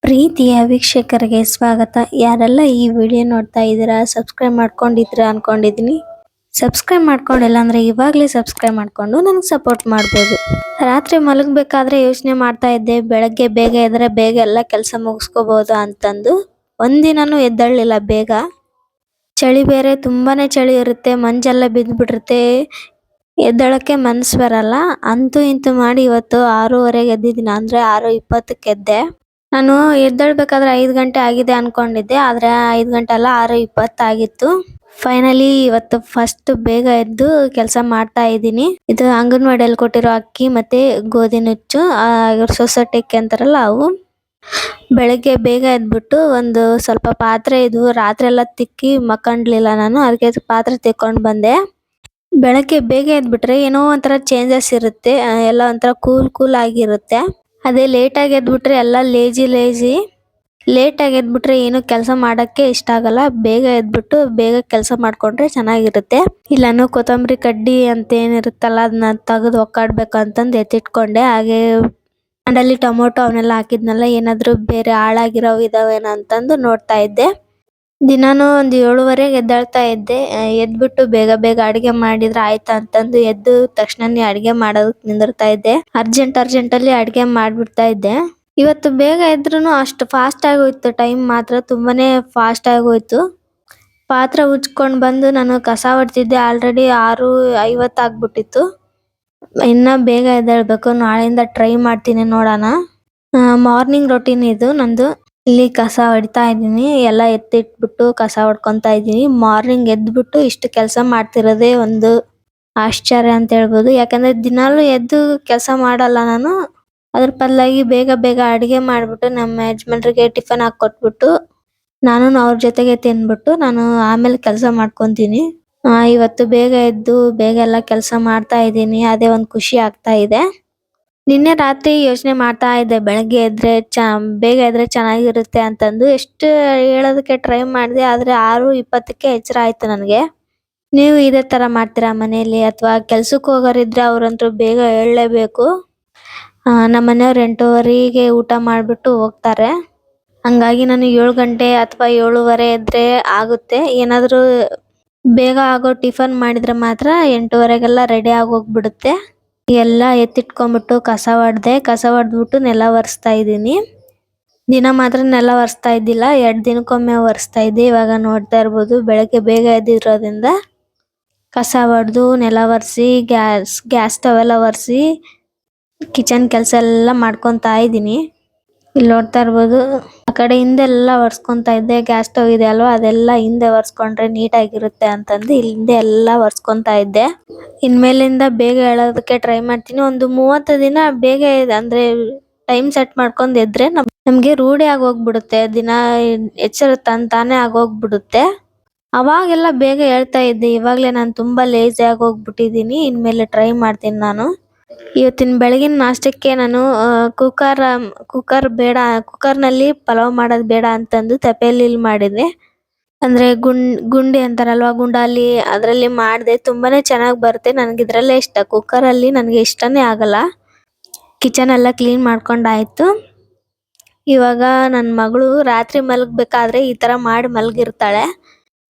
ಪ್ರೀತಿಯ ವೀಕ್ಷಕರಿಗೆ ಸ್ವಾಗತ. ಯಾರೆಲ್ಲ ಈ ವಿಡಿಯೋ ನೋಡ್ತಾ ಇದ್ದೀರಾ, ಸಬ್ಸ್ಕ್ರೈಬ್ ಮಾಡ್ಕೊಂಡಿದ್ದೀರಾ ಅನ್ಕೊಂಡಿದ್ದೀನಿ. ಸಬ್ಸ್ಕ್ರೈಬ್ ಮಾಡ್ಕೊಂಡಿಲ್ಲ ಅಂದ್ರೆ ಇವಾಗಲೇ ಸಬ್ಸ್ಕ್ರೈಬ್ ಮಾಡ್ಕೊಂಡು ನನಗೆ ಸಪೋರ್ಟ್ ಮಾಡ್ಬೋದು. ರಾತ್ರಿ ಮಲಗಬೇಕಾದ್ರೆ ಯೋಚನೆ ಮಾಡ್ತಾ ಇದ್ದೆ, ಬೆಳಗ್ಗೆ ಬೇಗ ಎದ್ರೆ ಬೇಗ ಎಲ್ಲ ಕೆಲಸ ಮುಗಿಸ್ಕೋಬಹುದು ಅಂತಂದು. ಒಂದಿನನೂ ಎದ್ದಳ್ಳಿಲ್ಲ ಬೇಗ. ಚಳಿ ಬೇರೆ ತುಂಬಾನೇ ಚಳಿ ಇರುತ್ತೆ, ಮಂಜೆಲ್ಲ ಬಿದ್ದುಬಿಟ್ಟಿರುತ್ತೆ, ಎದ್ದಳಕ್ಕೆ ಮನಸ್ಸು ಬರಲ್ಲ. ಅಂತೂ ಇಂತೂ ಮಾಡಿ ಇವತ್ತು 6:30ಗೆ ಎದ್ದಿದ್ದೀನಿ, ಅಂದ್ರೆ 6:20ಕ್ಕೆ ಎದ್ದೆ. ನಾನು ಎದ್ದೇಳ್ಬೇಕಾದ್ರೆ 5 ಗಂಟೆ ಆಗಿದೆ ಅನ್ಕೊಂಡಿದ್ದೆ, ಆದ್ರೆ 5 ಗಂಟೆ ಅಲ್ಲ 6:20 ಆಗಿತ್ತು. ಫೈನಲಿ ಇವತ್ತು ಫಸ್ಟ್ ಬೇಗ ಎದ್ದು ಕೆಲಸ ಮಾಡ್ತಾ ಇದ್ದೀನಿ. ಇದು ಅಂಗನವಾಡಿಯಲ್ಲಿ ಕೊಟ್ಟಿರೋ ಅಕ್ಕಿ ಮತ್ತೆ ಗೋಧಿ ನುಚ್ಚು, ಸೊಸೈಟಿಗೆ ಅಂತಾರಲ್ಲ ಅವು. ಬೆಳಗ್ಗೆ ಬೇಗ ಎದ್ಬಿಟ್ಟು ಒಂದು ಸ್ವಲ್ಪ ಪಾತ್ರೆ ಇದ್ವು, ರಾತ್ರಿ ಎಲ್ಲ ತಿಕ್ಕಿ ಮಕ್ಕಂಡ್ಲಿಲ್ಲ ನಾನು, ಅದಕ್ಕೆ ಪಾತ್ರೆ ತಿಕ್ಕೊಂಡು ಬಂದೆ. ಬೆಳಗ್ಗೆ ಬೇಗ ಎದ್ಬಿಟ್ರೆ ಏನೋ ಒಂಥರ ಚೇಂಜಸ್ ಇರುತ್ತೆ, ಎಲ್ಲ ಒಂಥರ ಕೂಲ್ ಆಗಿರುತ್ತೆ. ಅದೇ ಲೇಟಾಗಿ ಎದ್ಬಿಟ್ರೆ ಎಲ್ಲ ಲೇಜಿ. ಲೇಟಾಗಿ ಎದ್ಬಿಟ್ರೆ ಏನು ಕೆಲಸ ಮಾಡೋಕ್ಕೆ ಇಷ್ಟ ಆಗಲ್ಲ. ಬೇಗ ಎದ್ಬಿಟ್ಟು ಬೇಗ ಕೆಲಸ ಮಾಡ್ಕೊಂಡ್ರೆ ಚೆನ್ನಾಗಿರುತ್ತೆ. ಇಲ್ಲಾನು ಕೊತ್ತಂಬರಿ ಕಡ್ಡಿ ಅಂತ ಏನಿರುತ್ತಲ್ಲ ಅದನ್ನ ತೆಗೆದು ಒಕ್ಕಾಡ್ಬೇಕು ಅಂತಂದು ಎತ್ತಿಟ್ಕೊಂಡೆ. ಹಾಗೆ ಅಂಡಲ್ಲಿ ಟೊಮೊಟೊ ಅವನ್ನೆಲ್ಲ ಹಾಕಿದ್ನಲ್ಲ, ಏನಾದರೂ ಬೇರೆ ಹಾಳಾಗಿರೋವು ಇದಾವೇನೋ ಅಂತಂದು ನೋಡ್ತಾ ಇದ್ದೆ. ದಿನಾನು ಒಂದು 7:30ಗೆ ಎದ್ದೇಳ್ತಾ ಇದ್ದೆ. ಎದ್ಬಿಟ್ಟು ಬೇಗ ಅಡಿಗೆ ಮಾಡಿದ್ರೆ ಆಯ್ತಾ ಅಂತಂದು ಎದ್ದು ತಕ್ಷಣನೇ ಅಡಿಗೆ ಮಾಡೋದಕ್ಕೆ ನಿಂದಿರ್ತಾ ಇದ್ದೆ. ಅರ್ಜೆಂಟಲ್ಲಿ ಅಡಿಗೆ ಮಾಡ್ಬಿಡ್ತಾ ಇದ್ದೆ. ಇವತ್ತು ಬೇಗ ಎದ್ರೂ ಅಷ್ಟು ಫಾಸ್ಟ್ ಆಗೋಯ್ತು, ಟೈಮ್ ಮಾತ್ರ ತುಂಬಾನೇ ಫಾಸ್ಟ್ ಆಗೋಯ್ತು. ಪಾತ್ರೆ ಉಜ್ಕೊಂಡು ಬಂದು ನಾನು ಕಸ ಹೊಡ್ತಿದ್ದೆ, ಆಲ್ರೆಡಿ 6:50 ಆಗ್ಬಿಟ್ಟಿತ್ತು. ಇನ್ನ ಬೇಗ ಎದ್ದೇಳ್ಬೇಕು, ನಾಳೆಯಿಂದ ಟ್ರೈ ಮಾಡ್ತೀನಿ ನೋಡೋಣ. ಮಾರ್ನಿಂಗ್ ರೊಟೀನ್ ಇದು ನಂದು. ಇಲ್ಲಿ ಕಸ ಹೊಡಿತಾ ಇದ್ದೀನಿ, ಎಲ್ಲ ಎತ್ತಿಟ್ಬಿಟ್ಟು ಕಸ ಹೊಡ್ಕೊಂತಾ ಇದ್ದೀನಿ. ಮಾರ್ನಿಂಗ್ ಎದ್ಬಿಟ್ಟು ಇಷ್ಟು ಕೆಲಸ ಮಾಡ್ತಿರೋದೇ ಒಂದು ಆಶ್ಚರ್ಯ ಅಂತ ಹೇಳ್ಬೋದು. ಯಾಕಂದ್ರೆ ದಿನಾಲೂ ಎದ್ದು ಕೆಲಸ ಮಾಡಲ್ಲ ನಾನು. ಅದ್ರ ಬದಲಾಗಿ ಬೇಗ ಅಡಿಗೆ ಮಾಡ್ಬಿಟ್ಟು ನಮ್ಮ ಯಜಮಾನ್ರಿಗೆ ಟಿಫನ್ ಹಾಕೊಟ್ಬಿಟ್ಟು ನಾನು ಅವ್ರ ಜೊತೆಗೆ ತಿನ್ಬಿಟ್ಟು ನಾನು ಆಮೇಲೆ ಕೆಲಸ ಮಾಡ್ಕೊಂತೀನಿ. ಇವತ್ತು ಬೇಗ ಎದ್ದು ಬೇಗ ಎಲ್ಲ ಕೆಲಸ ಮಾಡ್ತಾ ಇದ್ದೀನಿ, ಅದೇ ಒಂದು ಖುಷಿ ಆಗ್ತಾ ಇದೆ. ನಿನ್ನೆ ರಾತ್ರಿ ಯೋಚನೆ ಮಾಡ್ತಾ ಇದ್ದೆ, ಬೆಳಗ್ಗೆ ಎದ್ರೆ ಬೇಗ ಎದ್ರೆ ಚೆನ್ನಾಗಿರುತ್ತೆ ಅಂತಂದು. ಎಷ್ಟು ಹೇಳೋದಕ್ಕೆ ಟ್ರೈ ಮಾಡಿದೆ, ಆದ್ರೆ 6:20ಕ್ಕೆ ಎಚ್ಚರ ಆಯ್ತು ನನಗೆ. ನೀವು ಇದೇ ತರ ಮಾಡ್ತೀರಾ ಮನೆಯಲ್ಲಿ, ಅಥವಾ ಕೆಲ್ಸಕ್ಕೆ ಹೋಗೋರಿದ್ರೆ ಅವ್ರಂತೂ ಬೇಗ ಏಳಲೇಬೇಕು. ನಮ್ಮ ಮನೆಯವ್ರು 8:30ಗೆ ಊಟ ಮಾಡಿಬಿಟ್ಟು ಹೋಗ್ತಾರೆ. ಹಂಗಾಗಿ ನಾನು 7 ಗಂಟೆ ಅಥವಾ 7:30 ಎದ್ರೆ ಆಗುತ್ತೆ. ಏನಾದರೂ ಬೇಗ ಆಗೋ ಟಿಫನ್ ಮಾಡಿದ್ರೆ ಮಾತ್ರ 8:30ಗೆಲ್ಲ ರೆಡಿ ಆಗೋಗ್ಬಿಡುತ್ತೆ. ಎಲ್ಲ ಎತ್ತಿಟ್ಕೊಂಡ್ಬಿಟ್ಟು ಕಸ ಹೊಡೆದ್ಬಿಟ್ಟು ನೆಲ ಒರೆಸ್ತಾ ಇದ್ದೀನಿ. ದಿನ ಮಾತ್ರ ನೆಲ ಒರೆಸ್ತಾ ಇದ್ದಿಲ್ಲ, 2 ದಿನಕ್ಕೊಮ್ಮೆ ಒರೆಸ್ತಾ ಇದ್ದೆ. ಇವಾಗ ನೋಡ್ತಾ ಇರ್ಬೋದು, ಬೆಳಗ್ಗೆ ಬೇಗ ಎದ್ದಿರೋದ್ರಿಂದ ಕಸ ಹೊಡೆದು ನೆಲ ಒರೆಸಿ ಗ್ಯಾಸ್ ಸ್ಟವ್ ಎಲ್ಲ ಒರೆಸಿ ಕಿಚನ್ ಕೆಲಸ ಎಲ್ಲ ಮಾಡ್ಕೊತಾ ಇದ್ದೀನಿ. ಇಲ್ಲಿ ನೋಡ್ತಾ ಇರ್ಬೋದು, ಆ ಕಡೆ ಹಿಂದೆಲ್ಲ ಒರೆಸ್ಕೊಂತಾ ಇದ್ದೆ. ಗ್ಯಾಸ್ ಸ್ಟವ್ ಇದೆ ಅಲ್ವಾ, ಅದೆಲ್ಲ ಹಿಂದೆ ಒರೆಸ್ಕೊಂಡ್ರೆ ನೀಟಾಗಿರುತ್ತೆ ಅಂತಂದು ಹಿಂದೆ ಎಲ್ಲ ಒರೆಸ್ಕೊಂತಾ ಇದ್ದೆ. ಇನ್ಮೇಲಿಂದ ಬೇಗ ಹೇಳೋದಕ್ಕೆ ಟ್ರೈ ಮಾಡ್ತೀನಿ. ಒಂದು 30 ದಿನ ಬೇಗ ಅಂದ್ರೆ ಟೈಮ್ ಸೆಟ್ ಮಾಡ್ಕೊಂಡು ಎದ್ರೆ ನಮ್ಗೆ ರೂಢಿ ಆಗೋಗ್ಬಿಡುತ್ತೆ, ದಿನ ಎಚ್ಚರ ತಾನೇ ಆಗೋಗ್ಬಿಡುತ್ತೆ. ಅವಾಗೆಲ್ಲ ಬೇಗ ಹೇಳ್ತಾ ಇದ್ದೆ, ಇವಾಗಲೇ ನಾನು ತುಂಬಾ ಲೇಜಿ ಆಗೋಗ್ಬಿಟ್ಟಿದ್ದೀನಿ. ಇನ್ಮೇಲೆ ಟ್ರೈ ಮಾಡ್ತೀನಿ ನಾನು. ಇವತ್ತಿನ ಬೆಳಗಿನ ನಾಷ್ಟಕ್ಕೆ ನಾನು ಕುಕ್ಕರ್ನಲ್ಲಿ ಪಲಾವ್ ಮಾಡೋದು ಬೇಡ ಅಂತಂದು ತಪೆಯಲ್ಲಿ ಮಾಡಿದೆ. ಅಂದ್ರೆ ಗುಂಡಿ ಅಂತಾರಲ್ವಾ, ಗುಂಡಲ್ಲಿ ಅದರಲ್ಲಿ ಮಾಡಿದೆ. ತುಂಬಾನೇ ಚೆನ್ನಾಗಿ ಬರುತ್ತೆ. ನನಗೆ ಇದ್ರಲ್ಲೇ ಇಷ್ಟ, ಕುಕ್ಕರಲ್ಲಿ ನನಗೆ ಇಷ್ಟನೇ ಆಗಲ್ಲ. ಕಿಚನ್ ಎಲ್ಲ ಕ್ಲೀನ್ ಮಾಡ್ಕೊಂಡಾಯ್ತು. ಇವಾಗ ನನ್ನ ಮಗಳು ರಾತ್ರಿ ಮಲಗಬೇಕಾದ್ರೆ ಈ ತರ ಮಾಡಿ ಮಲಗಿರ್ತಾಳೆ.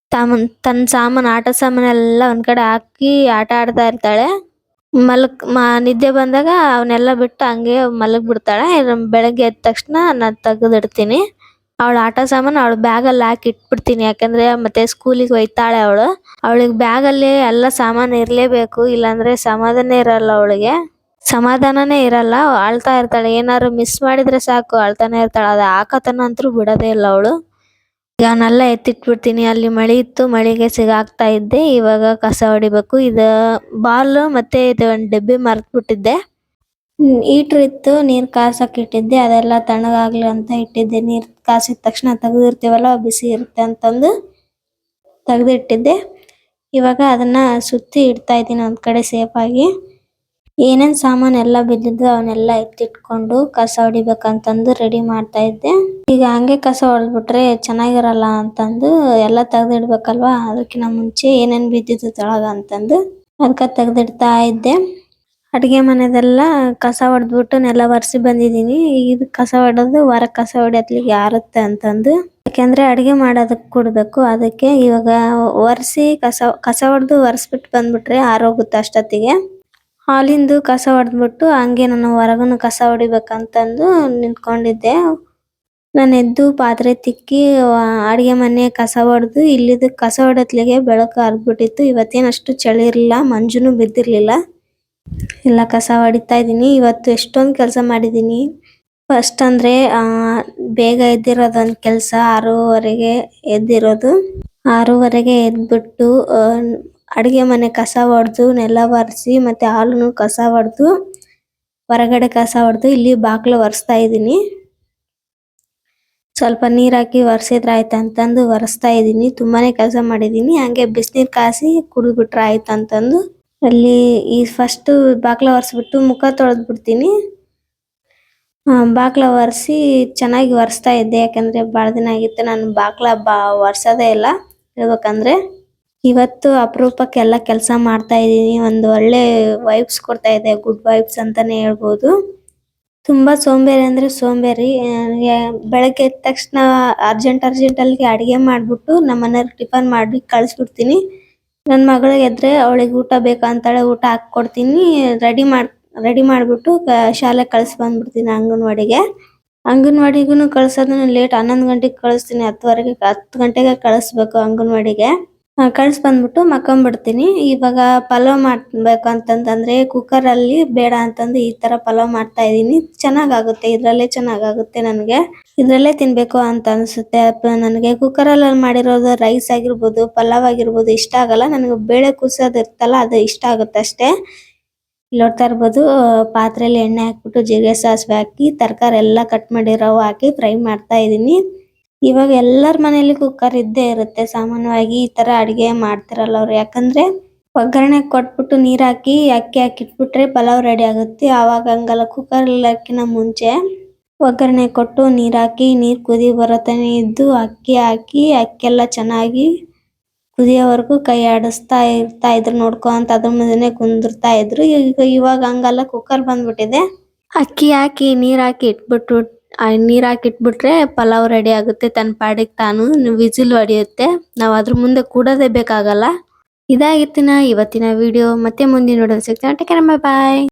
ತನ್ನ ಆಟ ಸಾಮಾನೆಲ್ಲ ಒಂದ್ ಕಡೆ ಹಾಕಿ ಆಟ ಆಡ್ತಾ ಇರ್ತಾಳೆ. ನಿದ್ದೆ ಬಂದಾಗ ಅವನ್ನೆಲ್ಲ ಬಿಟ್ಟು ಹಂಗೆ ಮಲಗ್ ಬಿಡ್ತಾಳೆ. ಬೆಳಗ್ಗೆ ಎದ್ದ ತಕ್ಷಣ ನಾನು ತೆಗೆದಿಡ್ತೀನಿ. ಅವಳ ಆಟ ಸಾಮಾನು ಅವಳ ಬ್ಯಾಗಲ್ಲಿ ಹಾಕಿ ಇಟ್ಬಿಡ್ತೀನಿ. ಯಾಕಂದ್ರೆ ಮತ್ತೆ ಸ್ಕೂಲಿಗೆ ಒಯ್ತಾಳೆ ಅವಳು. ಅವಳಿಗೆ ಬ್ಯಾಗಲ್ಲಿ ಎಲ್ಲ ಸಾಮಾನು ಇರಲೇಬೇಕು, ಇಲ್ಲಾಂದ್ರೆ ಸಮಾಧಾನನೇ ಇರಲ್ಲ. ಅಳ್ತಾ ಇರ್ತಾಳೆ, ಏನಾದ್ರು ಮಿಸ್ ಮಾಡಿದ್ರೆ ಸಾಕು ಅಳ್ತಾನೆ ಇರ್ತಾಳೆ. ಅದು ಹಾಕತನ ಅಂತೂ ಬಿಡೋದೇ ಇಲ್ಲ ಅವಳು. ಈಗ ಅವನ್ನೆಲ್ಲ ಎತ್ತಿಟ್ಬಿಡ್ತೀನಿ. ಅಲ್ಲಿ ಮಳೆ ಇತ್ತು, ಮಳೆಗೆ ಸಿಗಾಕ್ತಾ ಇದ್ದೆ. ಇವಾಗ ಕಸ ಹೊಡಿಬೇಕು. ಇದು ಬಾಲ್ ಮತ್ತೆ ಇದು ಒಂದು ಡಬ್ಬಿ ಮರ್ತ್ಬಿಟ್ಟಿದ್ದೆ. ಹೀಟ್ರ್ ಇತ್ತು, ನೀರು ಕಾಸಕ್ಕೆ ಇಟ್ಟಿದ್ದೆ. ಅದೆಲ್ಲ ತಣ್ಣಗಾಗ್ಲಿ ಅಂತ ಇಟ್ಟಿದ್ದೆ. ನೀರು ಕಾಸಿದ ತಕ್ಷಣ ತೆಗೆದಿರ್ತೀವಲ್ಲ, ಬಿಸಿ ಇರುತ್ತೆ ಅಂತಂದು ತೆಗೆದಿಟ್ಟಿದ್ದೆ. ಇವಾಗ ಅದನ್ನ ಸುತ್ತಿ ಇಡ್ತಾ ಇದ್ದೀನಿ ಒಂದ್ ಕಡೆ ಸೇಫಾಗಿ. ಏನೇನ್ ಸಾಮಾನು ಎಲ್ಲ ಬಿದ್ದಿದ್ದು ಅವನ್ನೆಲ್ಲ ಎತ್ತಿಟ್ಕೊಂಡು ಕಸ ಹೊಡಿಬೇಕಂತಂದು ರೆಡಿ ಮಾಡ್ತಾ ಇದ್ದೆ. ಈಗ ಹಂಗೆ ಕಸ ಹೊಡೆದ್ಬಿಟ್ರೆ ಚೆನ್ನಾಗಿರಲ್ಲ ಅಂತಂದು ಎಲ್ಲ ತೆಗೆದಿಡ್ಬೇಕಲ್ವಾ, ಅದಕ್ಕಿಂತ ಮುಂಚೆ ಏನೇನ್ ಬಿದ್ದಿದ್ದು ತೆಳಗ ಅಂತಂದು ಅದಕ್ಕೆ ತೆಗೆದಿಡ್ತಾ ಇದ್ದೆ. ಅಡಿಗೆ ಮನೆದೆಲ್ಲ ಕಸ ಹೊಡೆದ್ಬಿಟ್ಟು ನೆಲ ಒರೆಸಿ ಬಂದಿದ್ದೀನಿ. ಇದು ಕಸ ಹೊಡೆದು ಹೊರಗೆ ಕಸ ಹೊಡೆಯತ್ಲಿಗೆ ಯಾರುತ್ತೆ ಅಂತಂದು, ಯಾಕೆಂದ್ರೆ ಅಡಿಗೆ ಮಾಡೋದಕ್ಕೆ ಕೊಡ್ಬೇಕು. ಅದಕ್ಕೆ ಇವಾಗ ಒರೆಸಿ ಕಸ ಹೊಡೆದು ಒರೆಸ್ಬಿಟ್ಟು ಬಂದ್ಬಿಟ್ರೆ ಆರೋಗುತ್ತೆ ಅಷ್ಟೊತ್ತಿಗೆ. ಹಾಲಿಂದು ಕಸ ಹೊಡೆದ್ಬಿಟ್ಟು ಹಂಗೆ ನಾನು ಹೊರಗನು ಕಸ ಹೊಡಿಬೇಕಂತಂದು ನಿಂತ್ಕೊಂಡಿದ್ದೆ. ನಾನು ಎದ್ದು ಪಾತ್ರೆ ತಿಕ್ಕಿ ಅಡಿಗೆ ಮನೆ ಕಸ ಹೊಡೆದು ಇಲ್ಲಿದು ಕಸ ಹೊಡೆತ್ಲಿಗೆ ಬೆಳಕು ಹರಿದ್ಬಿಟ್ಟಿತ್ತು. ಇವತ್ತೇನು ಅಷ್ಟು ಚಳಿ ಇರಲಿಲ್ಲ, ಮಂಜುನು ಬಿದ್ದಿರಲಿಲ್ಲ. ಎಲ್ಲ ಕಸ ಹೊಡಿತಾ ಇದ್ದೀನಿ. ಇವತ್ತು ಎಷ್ಟೊಂದು ಕೆಲಸ ಮಾಡಿದ್ದೀನಿ. ಫಸ್ಟ್ ಅಂದರೆ ಬೇಗ ಎದ್ದಿರೋದೊಂದು ಕೆಲಸ. 6:30ಗೆ ಎದ್ದಿರೋದು. 6:30ಗೆ ಎದ್ಬಿಟ್ಟು ಅಡುಗೆ ಮನೆ ಕಸ ಹೊಡೆದು ನೆಲ ಒರೆಸಿ ಮತ್ತು ಹಾಲನ್ನು ಕಸ ಹೊಡೆದು ಹೊರಗಡೆ ಕಸ ಹೊಡೆದು ಇಲ್ಲಿ ಬಾಗಿಲು ಒರೆಸ್ತಾ ಇದ್ದೀನಿ. ಸ್ವಲ್ಪ ನೀರು ಹಾಕಿ ಒರೆಸಿದ್ರೆ ಆಯ್ತು ಅಂತಂದು ಒರೆಸ್ತಾ ಇದ್ದೀನಿ. ತುಂಬಾನೇ ಕೆಲಸ ಮಾಡಿದ್ದೀನಿ. ಹಂಗೆ ಬಿಸಿನೀರು ಕಾಸಿ ಕುಡಿದ್ಬಿಟ್ರೆ ಆಯ್ತು ಅಂತಂದು ಅಲ್ಲಿ ಈ ಫಸ್ಟ್ ಬಾಗಿಲು ಒರೆಸ್ಬಿಟ್ಟು ಮುಖ ತೊಳೆದು ಬಿಡ್ತೀನಿ. ಬಾಗಿಲು ಒರೆಸಿ ಚೆನ್ನಾಗಿ ಒರೆಸ್ತಾ ಇದ್ದೆ, ಯಾಕಂದ್ರೆ ಭಾಳ ದಿನ ಆಗಿತ್ತು ನಾನು ಬಾಗಿಲ ಒರೆಸೋದೇ ಇಲ್ಲ ಹೇಳ್ಬೇಕಂದ್ರೆ. ಇವತ್ತು ಅಪರೂಪಕ್ಕೆಲ್ಲ ಕೆಲಸ ಮಾಡ್ತಾ ಇದ್ದೀನಿ. ಒಂದು ಒಳ್ಳೆ ವೈಬ್ಸ್ ಕೊಡ್ತಾ ಇದೆ, ಗುಡ್ ವೈಬ್ಸ್ ಅಂತಾನೆ ಹೇಳ್ಬೋದು. ತುಂಬಾ ಸೋಂಬೇರಿ ಅಂದ್ರೆ ಸೋಂಬೇರಿ. ಬೆಳಗ್ಗೆ ಎದ್ದ ತಕ್ಷಣ ಅರ್ಜೆಂಟಲ್ಲಿ ಅಡಿಗೆ ಮಾಡ್ಬಿಟ್ಟು ನಮ್ಮ ಮನೆಯವ್ರಿಗೆ ಟಿಫನ್ ಮಾಡಿ ಕಳಿಸ್ಬಿಡ್ತೀನಿ. ನನ್ನ ಮಗಳಿಗೆ ಎದ್ರೆ ಅವಳಿಗೆ ಊಟ ಬೇಕಂತಾಳೆ, ಊಟ ಹಾಕ್ಕೊಡ್ತೀನಿ. ರೆಡಿ ಮಾಡ್ಬಿಟ್ಟು ಶಾಲೆಗೆ ಕಳಿಸಿ ಬಂದ್ಬಿಡ್ತೀನಿ ಅಂಗನವಾಡಿಗೆ. ಅಂಗನವಾಡಿಗೂ ಕಳ್ಸೋದನ್ನ ಲೇಟ್, 11 ಗಂಟೆಗೆ ಕಳಿಸ್ತೀನಿ. 10 ಗಂಟೆಗೆ ಕಳಿಸ್ಬೇಕು ಅಂಗನವಾಡಿಗೆ. ಕಳ್ಸಿ ಬಂದ್ಬಿಟ್ಟು ಮಕ್ಕೊಂಬಿಡ್ತೀನಿ. ಇವಾಗ ಪಲಾವ್ ಮಾಡ್ಬೇಕು ಅಂತಂದ್ರೆ ಕುಕ್ಕರಲ್ಲಿ ಬೇಡ ಅಂತಂದು ಈ ತರ ಪಲಾವ್ ಮಾಡ್ತಾ ಇದೀನಿ. ಚೆನ್ನಾಗಾಗುತ್ತೆ, ಇದ್ರಲ್ಲೇ ಚೆನ್ನಾಗಾಗುತ್ತೆ. ನನಗೆ ಇದ್ರಲ್ಲೇ ತಿನ್ಬೇಕು ಅಂತ ಅನ್ಸುತ್ತೆ ನನಗೆ. ಕುಕ್ಕರಲ್ಲಿ ಮಾಡಿರೋದು ರೈಸ್ ಆಗಿರ್ಬೋದು, ಪಲಾವ್ ಆಗಿರ್ಬೋದು ಇಷ್ಟ ಆಗಲ್ಲ ನನಗೆ. ಬೇಳೆ ಕೂಸೋದು ಇರ್ತಲ್ಲ ಅದು ಇಷ್ಟ ಆಗುತ್ತೆ ಅಷ್ಟೇ. ಇಲ್ಲಿ ನೋಡ್ತಾ ಇರ್ಬೋದು, ಪಾತ್ರೆಯಲ್ಲಿ ಎಣ್ಣೆ ಹಾಕ್ಬಿಟ್ಟು ಜೀರಿಗೆ ಸಾಸಿವೆ ಹಾಕಿ ತರಕಾರಿ ಎಲ್ಲ ಕಟ್ ಮಾಡಿರೋವು ಹಾಕಿ ಫ್ರೈ ಮಾಡ್ತಾ ಇದೀನಿ. ಇವಾಗ ಎಲ್ಲರ ಮನೆಯಲ್ಲಿ ಕುಕ್ಕರ್ ಇದ್ದೇ ಇರುತ್ತೆ ಸಾಮಾನ್ಯವಾಗಿ. ಈ ತರ ಅಡಿಗೆ ಮಾಡ್ತಿರಲ್ಲ ಅವ್ರು, ಯಾಕಂದ್ರೆ ಒಗ್ಗರಣೆ ಕೊಟ್ಬಿಟ್ಟು ನೀರ್ ಹಾಕಿ ಅಕ್ಕಿ ಹಾಕಿಟ್ಬಿಟ್ರೆ ಪಲಾವ್ ರೆಡಿ ಆಗುತ್ತೆ. ಆವಾಗ ಹಂಗಲ್ಲ, ಕುಕ್ಕರ್ ಹಾಕಿನ ಮುಂಚೆ ಒಗ್ಗರಣೆ ಕೊಟ್ಟು ನೀರ್ ಹಾಕಿ ನೀರ್ ಕುದಿ ಬರತನೇ ಇದ್ದು ಅಕ್ಕಿ ಹಾಕಿ ಅಕ್ಕಿ ಎಲ್ಲ ಚೆನ್ನಾಗಿ ಕುದಿಯೋವರೆಗೂ ಕೈ ಆಡಿಸ್ತಾ ಇರ್ತಾ ಇದ್ರು, ನೋಡ್ಕೊಂತ ಅದ್ರ ಮುಂದೆನೆ ಕುಂದಿರ್ತಾ ಇದ್ರು. ಇವಾಗ ಹಂಗಲ್ಲ, ಕುಕ್ಕರ್ ಬಂದ್ಬಿಟ್ಟಿದೆ. ಅಕ್ಕಿ ಹಾಕಿ ನೀರ್ ಹಾಕಿ ಇಟ್ಬಿಟ್ರೆ ಪಲಾವ್ ರೆಡಿ ಆಗುತ್ತೆ ತನ್ನ ಪಾಡಿಗೆ ತಾನು. ವಿಸಿಲ್ ಹೊಡೆಯುತ್ತೆ, ನಾವು ಅದ್ರ ಮುಂದೆ ಕೂಡೋದೇ ಬೇಕಾಗಲ್ಲ. ಇದಾಗಿತ್ತಿನ ಇವತ್ತಿನ ವಿಡಿಯೋ. ಮತ್ತೆ ಮುಂದಿನ ವಿಡಿಯೋ ಸಿಗ್ತೀನಿ. ಟೇಕ್ ಕೇರ್, ಬಾಯ್.